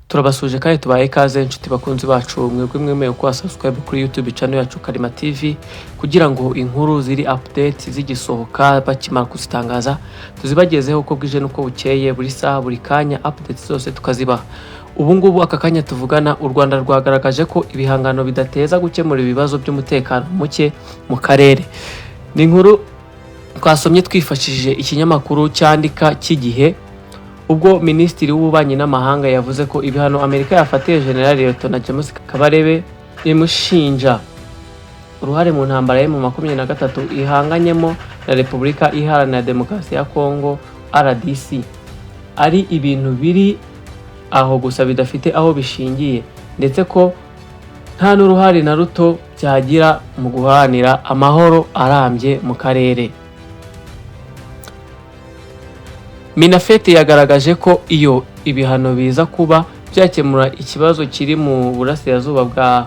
turabasuje kandi tubaye ikaze inshuti bakunzi bacu mwebwe mwemeye ko subscribe kuri YouTube channel yacu Kalima TV kugira ngo inkuru ziri update zigisohoka bakimara kuzitangaza tuzibagezeho uko bwije nuko bukeye buri saha buri kanya updates zose tukaziba. Ubu ngubu aka kanya tuvugana u Rwanda rwagaragaje ko ibihangano bidateza gukemura ibibazo by'umutekano muke mu karere. Ni inkuru twasomye twifashishije ikinyamakuru cyandika cy'igihe, ubwo Minisitiri w'Ububanyi n'Amahanga yavuze ko ibihano Amerika yafatiye General Lt James Kabarebe imushinja uruhare mu ntambara mu 2023 ihanganyemo na Repubulika Iharanira Demokarasi ya Kongo RDC ari ibintu biri aho gusa bidafite aho bishingiye, ndetse ko nta n'uruhare na ruto byagira mu guharanira amahoro arambye mu karere. Minafete yagaragaje ko iyo ibihano biza kuba byakemura ikibazo kiri mu burasirazuba bwa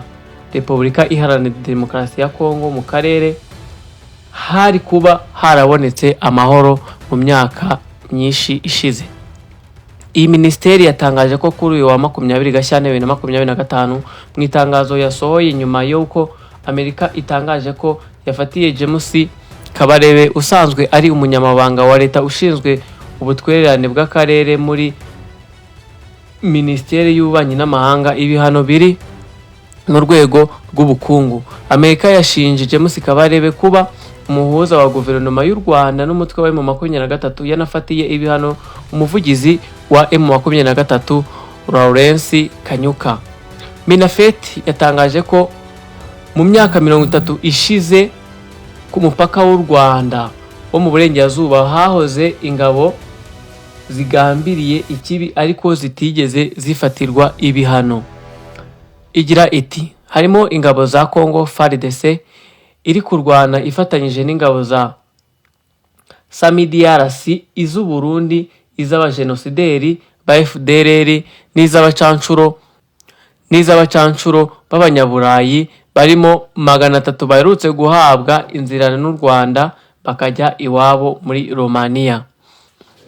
Repubulika Iharanira Demokarasi ya Kongo mu karere, hari kuba harabonetse amahoro mu myaka myinshi ishize. Iyi minisiteri yatangaje ko kuri uyu wa 20 Gashyantare 2025 mu itangazo yasohoye nyuma y'uko Amerika itangaje ko yafatiye James Kabarebe usanzwe ari umunyamabanga wa leta ushinzwe ubutwererane bw'akarere muri Minisiteri y'Ububanyi n'Amahanga ibihano biri mu rwego rw'ubukungu. Amerika yashinje James Kabarebe kuba umuhuza wa guverinoma y'u Rwanda n'umutwe wa M23 yanafatiye ibihano umuvugizi wa M23 Lawrence Kanyuka. Minafete yatangaje ko mu myaka 30 ishize ku mupaka w'u Rwanda wo mu burengerazuba hahoze ingabo zigambiriye ikibi ariko zitigeze zifatirwa ibihano. Igira iti harimo ingabo za Congo FARDC iri kurwana ifatanyije n'ingabo za SAMIDRC, iz'u Burundi, iz'abajenosideri ba FDLR n'iz'abacancuro b'abanyaburayi barimo 300 baherutse guhabwa inzira n'u Rwanda bakajya iwabo muri Romania.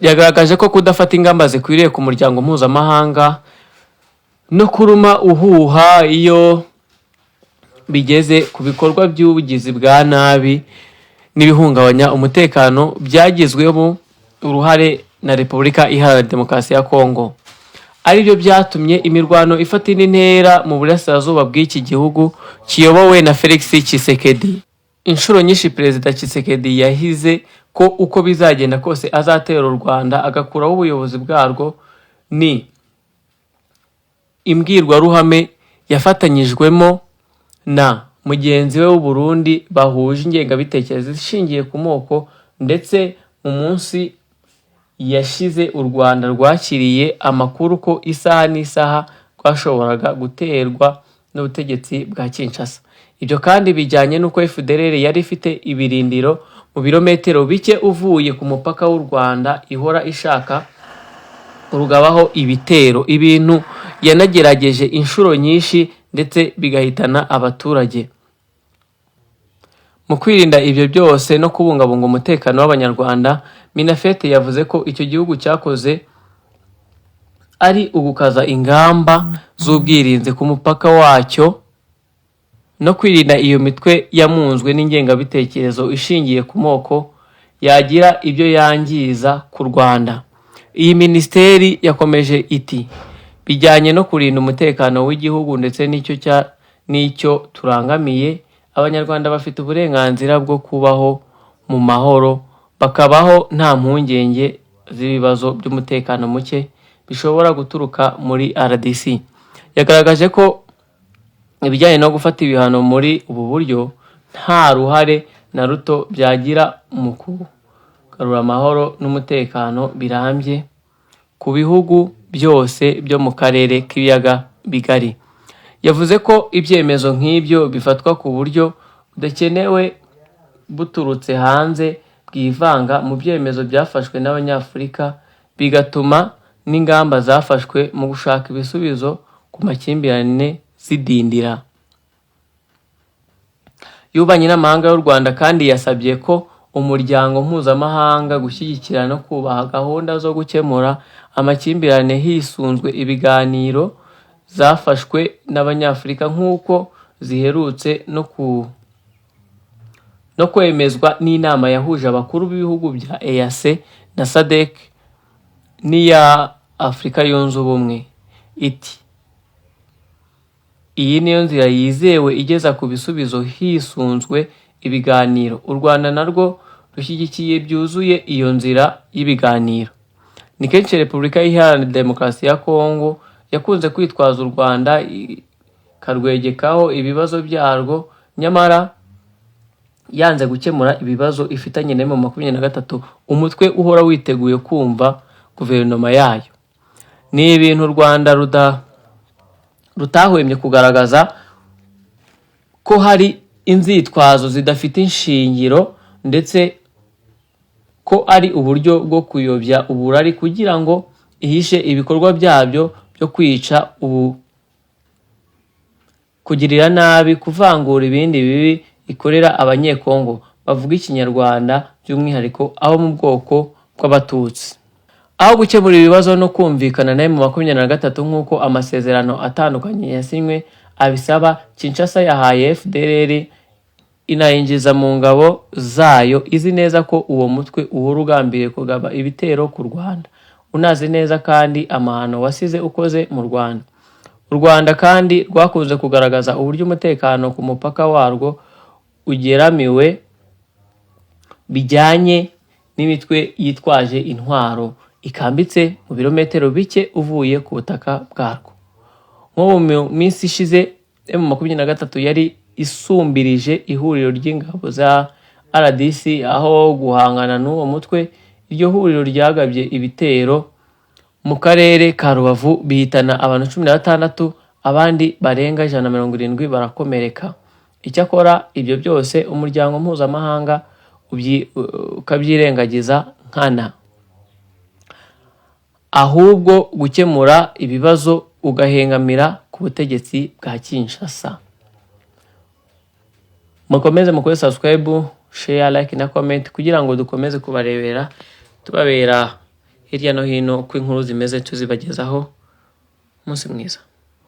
Yagaragaje ko kudafata ingamba zikwiriye ku muryango mpuzamahanga no kuruma uhuha iyo bigeze ku bikorwa by'ubugizi bwa nabi n'ibihungabanya umutekano byagizweho uruhare na Repubulika Iharanira Demokarasi ya Kongo, ari byo byatumye imirwano ifata intera mu burasirazuba bw'iki gihugu kiyobowe na Felix Tshisekedi. Inshuro nyinshi Perezida Tshisekedi yahize ko uko bizagenda kose azatera u Rwanda agakuraho ubuyobozi bwarwo. Ni imbwirwaruhame yafatanyijwemo na mugenzi we w'u Burundi bahuje ingengabitekerezo ishingiye ku moko, ndetse mu munsi yashize u Rwanda rwakiriye amakuru ko isaha n'isaha rwashoboraga guterwa n'ubutegetsi bwa Kinshasa. Ibyo kandi bijyanye n'uko FDLR yari ifite ibirindiro mu birometero bike uvuye ku mupaka w'u Rwanda ihora ishaka urugabaho ibitero, ibintu yanagerageje inshuro nyinshi ndetse bigahitana abaturage. Mu kwirinda ibyo byose no kubungabunga umutekano w'abanyarwanda, Minafete yavuze ko icyo gihugu cyakoze ari ugukaza ingamba z'ubwirinzi ku mupaka wacyo no kwirinda iyo mitwe yamunzwe n'ingengabitekerezo ishingiye ku moko yagira ibyo yangiza ku Rwanda. Iyi minisiteri yakomeje iti bijyanye no kurinda umutekano w'igihugu ndetse n'icyo turangamiye, abanyarwanda bafite uburenganzira bwo kubaho mu mahoro bakabaho nta mpungenge z'ibibazo by'umutekano muke bishobora guturuka muri RDC. Yagaragaje ko ibijyanye no gufata ibihano muri ubu buryo nta ruhare na ruto byagira mu kugarura amahoro n'umutekano birambye ku bihugu byose byo mu karere k'ibiyaga bigari. Yavuze ko ibyemezo nk'ibyo bifatwa ku buryo budakenewe buturutse hanze bwivanga mu byemezo byafashwe n'Abanyafurika, bigatuma n'ingamba zafashwe mu gushaka ibisubizo ku makimbirane zidindira. Y'Ububanyi n'Amahanga y'u Rwanda kandi yasabye ko umuryango mpuzamahanga gushyigikira no kubaha gahunda zo gukemura amakimbirane hisunzwe ibiganiro zafashwe n'Abanyafurika nk'uko ziherutse no kwemezwa n'inama yahuje abakuru b'ibihugu bya EAC na SADC n'iya Afurika Yunze Ubumwe. Iti iyi niyo nzira yizewe igeza ku bisubizo hisunzwe ibiganiro. U Rwanda narwo rushyigikiye byuzuye iyo nzira y'ibiganiro. Ni kenshi Repubulika Iharanira Demokarasi ya Kongo yakunze kwitwaza u Rwanda ikarwegekaho ibibazo byarwo, nyamara yanze gukemura ibibazo ifitanye na M23, umutwe uhora witeguye kumva guverinoma yayo. Ni ibintu u Rwanda rutahwemye kugaragaza ko hari inzitwazo zidafite inshingiro, ndetse ko ari uburyo bwo kuyobya uburari kugira ngo ihishe ibikorwa byabyo byo kwica, kugirira nabi, kuvangura ibindi bibi ikorera Abanyekongo bavuga Ikinyarwanda, by'umwihariko abo mu bwoko bw'Abatutsi. Aho gukemura ibibazo no kumvikana na M23 nk'uko amasezerano atandukanye yasinywe abisaba, Kinshasa yahaye FDLR inayinjiza mu ngabo zayo, izi neza ko uwo mutwe uhora ugambiriye kugaba ibitero ku Rwanda, unazi neza kandi amahano wasize ukoze mu Rwanda. U Rwanda kandi rwakunze kugaragaza uburyo umutekano ku mupaka warwo ugeramiwe bijyanye n'imitwe yitwaje intwaro ikambitse mu birometero bike uvuye ku butaka bwarwo. Nko mu minsi ishize M23 yari isumbirije ihuriro ry'ingabo za RDC aho guhangana n'uwo mutwe. Iryo huriro ryagabye ibitero mu karere ka Rubavu bihitana abantu 16, abandi barenga 170 barakomereka. Icyakora ibyo byose umuryango mpuzamahanga ukabyirengagiza nkana, ahubwo gukemura ibibazo ugahengamira ku butegetsi bwa Kinshasa. Mukomeze mukore subscribe, share, like na comment kugira ngo dukomeze tubabera hirya no hino ko inkuru zimeze tuzibagezaho. Umunsi mwiza.